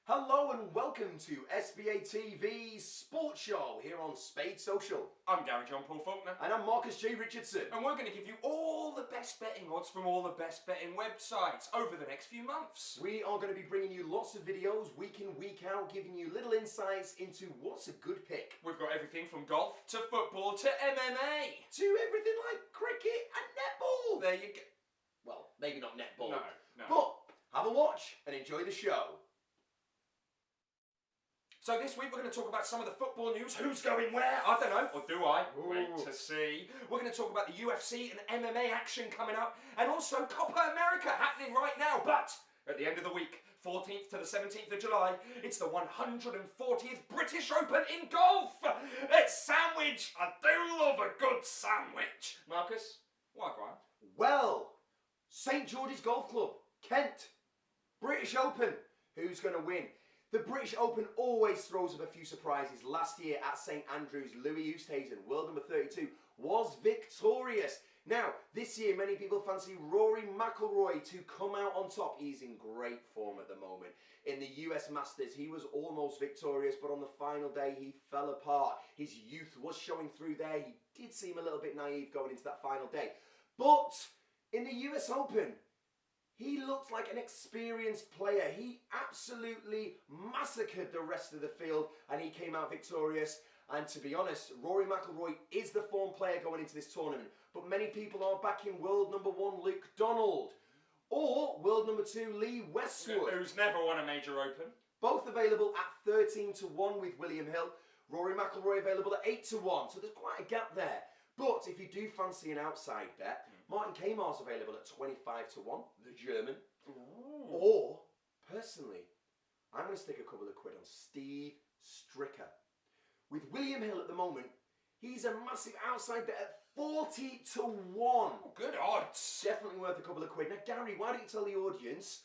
Hello and welcome to SBA TV SPORTS SHOW here on Spadesocial. I'm Gary Faulkner. And I'm Marcus J. Richardson. And we're going to give you all the best betting odds from all the best betting websites over the next few months. We are going to be bringing you lots of videos week in, week out, giving you little insights into what's a good pick. We've got everything from golf to football to MMA. To everything like cricket and netball. There you go. Well, maybe not netball. No. But have a watch and enjoy the show. So this week we're going to talk about some of the football news. Who's going where? I don't know. Or do I? Ooh. Wait to see. We're going to talk about the UFC and MMA action coming up. And also Copa America happening right now. But at the end of the week, 14th to the 17th of July, it's the 140th British Open in golf. It's sandwich. I do love a good sandwich. Marcus, why, Grant? Well, St George's Golf Club, Kent, British Open. Who's going to win? The British Open always throws up a few surprises. Last year at St Andrews, Louis Oosthuizen, world number 32, was victorious. Now, this year, many people fancy Rory McIlroy to come out on top. He's in great form at the moment. In the US Masters, he was almost victorious, but on the final day, he fell apart. His youth was showing through there. He did seem a little bit naive going into that final day. But in the US Open, he looked like an experienced player. He absolutely massacred the rest of the field and he came out victorious. And to be honest, Rory McIlroy is the form player going into this tournament. But many people are backing world number 1 Luke Donald or world number 2 Lee Westwood, Who's never won a major open. both available at 13-1 with William Hill. Rory McIlroy available at 8-1. So there's quite a gap there. But if you do fancy an outside bet, Martin Kmar's available at 25-1, the German. Ooh. Or, personally, I'm going to stick a couple of quid on Steve Stricker. With William Hill at the moment, he's a massive outside bet at 40-1. Oh, good odds. Definitely worth a couple of quid. Now, Gary, why don't you tell the audience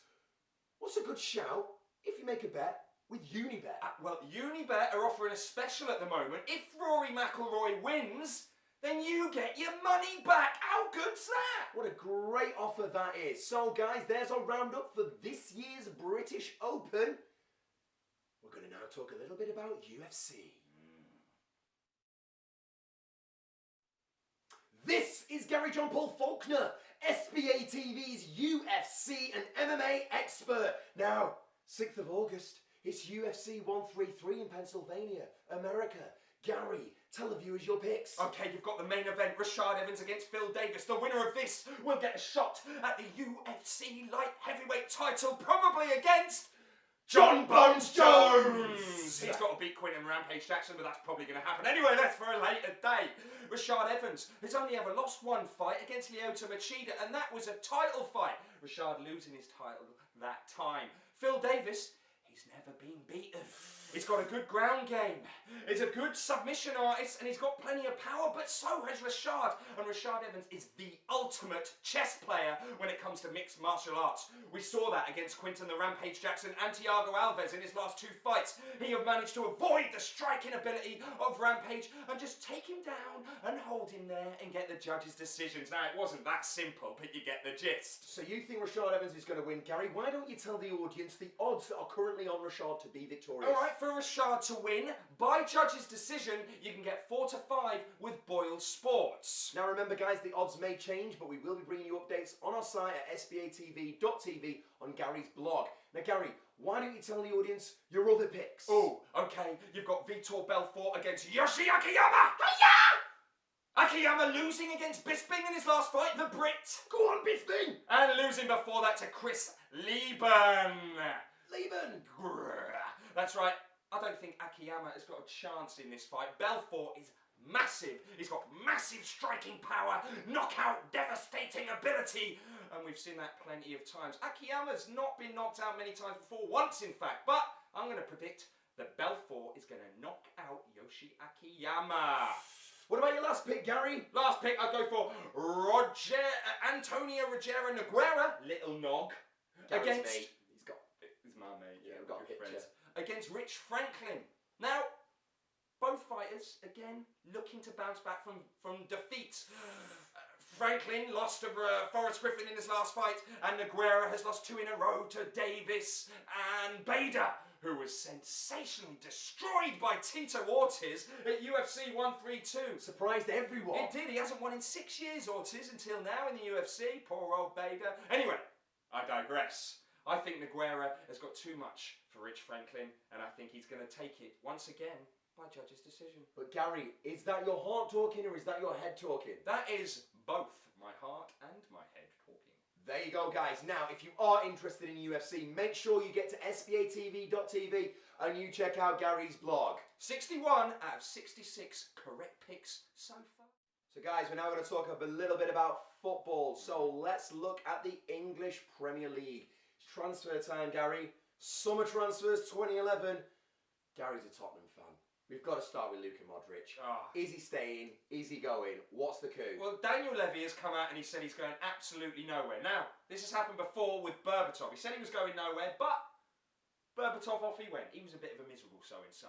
what's a good shout if you make a bet with Unibet? Well, Unibet are offering a special at the moment. If Rory McIlroy wins, then you get your money back. How good's that? What a great offer that is. So, guys, there's our roundup for this year's British Open. We're going to now talk a little bit about UFC. This is Gary Faulkner, SBA TV's UFC and MMA expert. Now, 6th of August, it's UFC 133 in Pennsylvania, America. Gary, tell the viewers your picks. Okay, you've got the main event, Rashad Evans against Phil Davis. The winner of this will get a shot at the UFC light heavyweight title, probably against John Bones Jones. He's got to beat Quinton Rampage Jackson, but that's probably going to happen. Anyway, that's for a later date. Rashad Evans has only ever lost one fight against Lyoto Machida, and that was a title fight. Rashad losing his title that time. Phil Davis, he's never been beaten. He's got a good ground game. He's a good submission artist and he's got plenty of power, but so has Rashad. And Rashad Evans is the ultimate chess player when it comes to mixed martial arts. We saw that against Quinton the Rampage Jackson and Thiago Alves in his last 2 fights. He have managed to avoid the striking ability of Rampage and just take him down and hold him there and get the judges' decisions. Now, it wasn't that simple, but you get the gist. So you think Rashad Evans is going to win. Gary, why don't you tell the audience the odds that are currently on Rashad to be victorious? All right, for Rashad to win, by judge's decision, you can get 4 to 5 with Boyle Sports. Now remember guys, the odds may change, but we will be bringing you updates on our site at SBATV.TV on Gary's blog. Now Gary, why don't you tell the audience your other picks? Oh, okay, you've got Vitor Belfort against Yoshi Akiyama! Hiya! Akiyama losing against Bisping in his last fight, the Brit. Go on, Bisping! And losing before that to Chris Lieben. Lieben! That's right. I don't think Akiyama has got a chance in this fight. Belfort is massive. He's got massive striking power, knockout, devastating ability, and we've seen that plenty of times. Akiyama's not been knocked out many times before, once in fact, but I'm going to predict that Belfort is going to knock out Yoshi Akiyama. What about your last pick, Gary? Last pick, I'd go for Antonio Rogero Nogueira, little nog, Gary's against... mate. He's my mate, Yeah, we've got a good picture. Against Rich Franklin. Now, both fighters, again, looking to bounce back from defeats. Franklin lost to Forrest Griffin in his last fight, and Nogueira has lost 2 in a row to Davis and Bader, who was sensationally destroyed by Tito Ortiz at UFC 132. Surprised everyone. It did. He hasn't won in 6 years, Ortiz, until now in the UFC. Poor old Bader. Anyway, I digress. I think Nogueira has got too much for Rich Franklin, and I think he's going to take it once again by judge's decision. But Gary, is that your heart talking or is that your head talking? That is both my heart and my head talking. There you go, guys. Now, if you are interested in UFC, make sure you get to SBATV and you check out Gary's blog. 61 out of 66 correct picks so far. So, guys, we're now going to talk a little bit about football. So, let's look at the English Premier League. It's transfer time, Gary. Summer transfers 2011. Gary's a Tottenham fan. We've got to start with Luka Modric. Is he staying? Is he going? What's the coup? Well, Daniel Levy has come out and he said he's going absolutely nowhere. Now, this has happened before with Berbatov. He said he was going nowhere, but Berbatov off he went. He was a bit of a miserable so-and-so.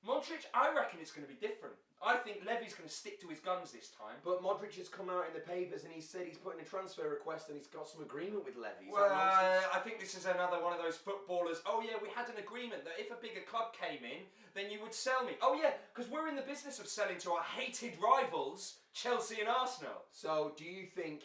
Modric, I reckon it's going to be different. I think Levy's going to stick to his guns this time. But Modric has come out in the papers and he said he's putting a transfer request and he's got some agreement with Levy. Well, I think this is another one of those footballers. Oh yeah, we had an agreement that if a bigger club came in, then you would sell me. Oh yeah, because we're in the business of selling to our hated rivals, Chelsea and Arsenal. So, do you think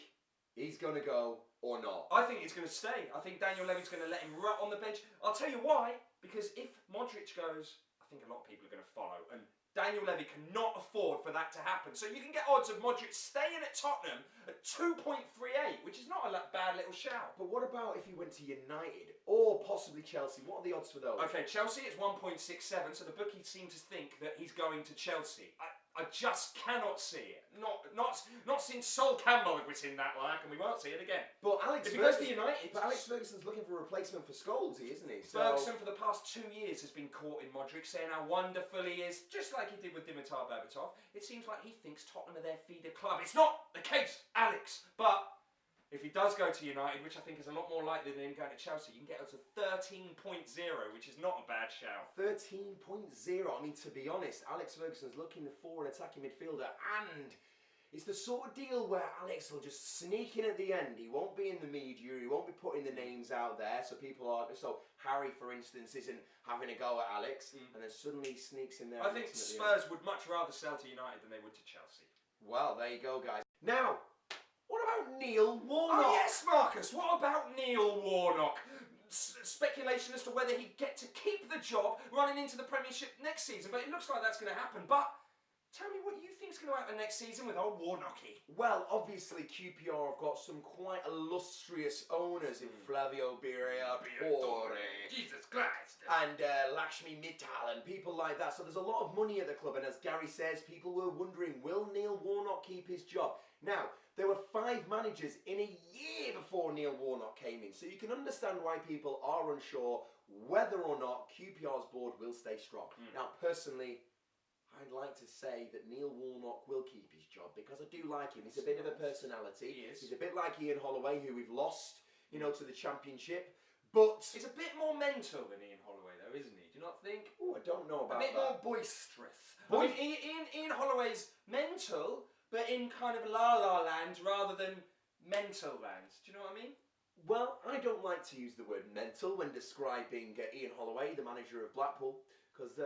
he's going to go or not? I think he's going to stay. I think Daniel Levy's going to let him rot on the bench. I'll tell you why. Because if Modric goes, I think a lot of people are going to follow. And Daniel Levy cannot afford for that to happen. So you can get odds of Modric staying at Tottenham at 2.38, which is not a bad little shout. But what about if he went to United or possibly Chelsea? What are the odds for those? Okay, Chelsea is 1.67, so the bookies seem to think that he's going to Chelsea. I just cannot see it. Not since Sol Campbell have we seen that like, and we won't see it again. But if he goes to United, but Alex Ferguson's looking for a replacement for Scholes, isn't he? So... Ferguson for the past 2 years has been caught in Modric, saying how wonderful he is, just like he did with Dimitar Berbatov. It seems like he thinks Tottenham are their feeder club. It's not the case, Alex. But if he does go to United, which I think is a lot more likely than him going to Chelsea, you can get up to 13.0, which is not a bad shout. 13.0. I mean, to be honest, Alex Ferguson's looking for an attacking midfielder, and it's the sort of deal where Alex will just sneak in at the end. He won't be in the media. He won't be putting the names out there, so people are. So Harry, for instance, isn't having a go at Alex, and then suddenly he sneaks in there. I think Spurs would much rather sell to United than they would to Chelsea. Well, there you go, guys. Now, what about Neil Warnock? Oh yes, Marcus. What about Neil Warnock? Speculation as to whether he'd get to keep the job running into the Premiership next season, but it looks like that's going to happen. But tell me what you think's going to happen next season with old Warnocky. Well, obviously QPR have got some quite illustrious owners in Flavio Birrea, Jesus Christ, and Lakshmi Mittal and people like that. So there's a lot of money at the club, and as Gary says, people were wondering, will Neil Warnock keep his job? Now, there were 5 managers in a year before Neil Warnock came in, so you can understand why people are unsure whether or not QPR's board will stay strong. Now, personally, I'd like to say that Neil Warnock will keep his job because I do like him. He's a bit of a personality. He is. He's a bit like Ian Holloway, who we've lost, to the Championship. But he's a bit more mental than Ian Holloway, though, isn't he? Do you not think? Oh, I don't know about that. A bit more boisterous. I mean, Ian Holloway's mental, but in kind of la-la land rather than mental land. Do you know what I mean? Well, I don't like to use the word mental when describing Ian Holloway, the manager of Blackpool, because,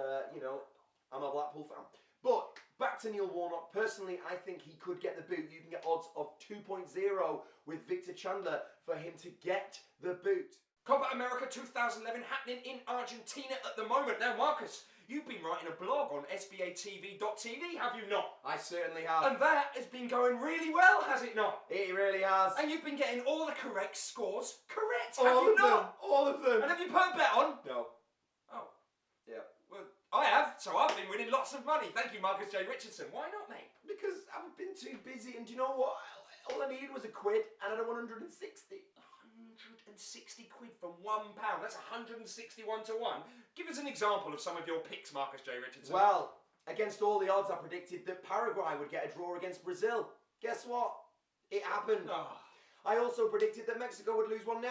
I'm a Blackpool fan. But back to Neil Warnock. Personally, I think he could get the boot. You can get odds of 2.0 with Victor Chandler for him to get the boot. Copa America 2011 happening in Argentina at the moment. Now, Marcus, you've been writing a blog on SBATV, have you not? I certainly have. And that has been going really well, has it not? It really has. And you've been getting all the correct scores correct, have you not? All of them. And have you put a bet on? No. Oh. Yeah. Well, I have, so I've been winning lots of money. Thank you, Marcus J. Richardson. Why not, mate? Because I've been too busy, and do you know what? All I needed was a quid, and I had 160. 160 quid from £1. That's 161 to 1. Give us an example of some of your picks, Marcus J. Richardson. Well, against all the odds, I predicted that Paraguay would get a draw against Brazil. Guess what? It happened. Oh. I also predicted that Mexico would lose 1-0.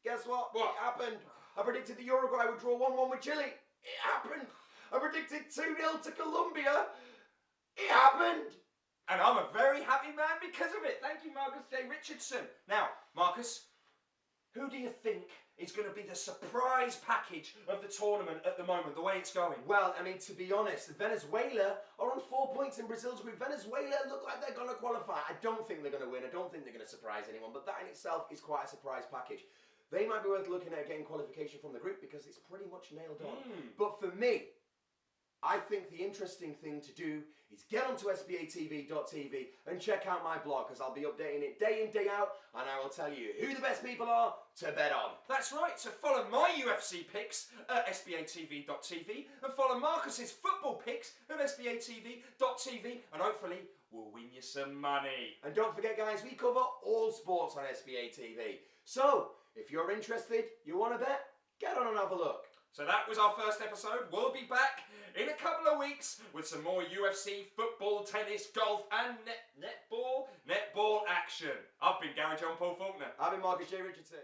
Guess what? What? It happened. I predicted that Uruguay would draw 1-1 with Chile. It happened. I predicted 2-0 to Colombia. It happened. And I'm a very happy man because of it. Thank you, Marcus J. Richardson. Now, Marcus, who do you think is going to be the surprise package of the tournament at the moment, the way it's going? Well, I mean, to be honest, Venezuela are on 4 points in Brazil's group. Venezuela look like they're going to qualify. I don't think they're going to win. I don't think they're going to surprise anyone, but that in itself is quite a surprise package. They might be worth looking at getting qualification from the group because it's pretty much nailed on. But for me, I think the interesting thing to do is get onto SBATV and check out my blog because I'll be updating it day in, day out, and I will tell you who the best people are to bet on. That's right, so follow my UFC picks at SBATV and follow Marcus's football picks at SBATV and hopefully we'll win you some money. And don't forget, guys, we cover all sports on SBA TV. So, if you're interested, you want to bet, get on and have a look. So that was our first episode. We'll be back in a couple of weeks with some more UFC, football, tennis, golf and netball action. I've been Gary John Paul Faulkner. I've been Marcus J. Richardson.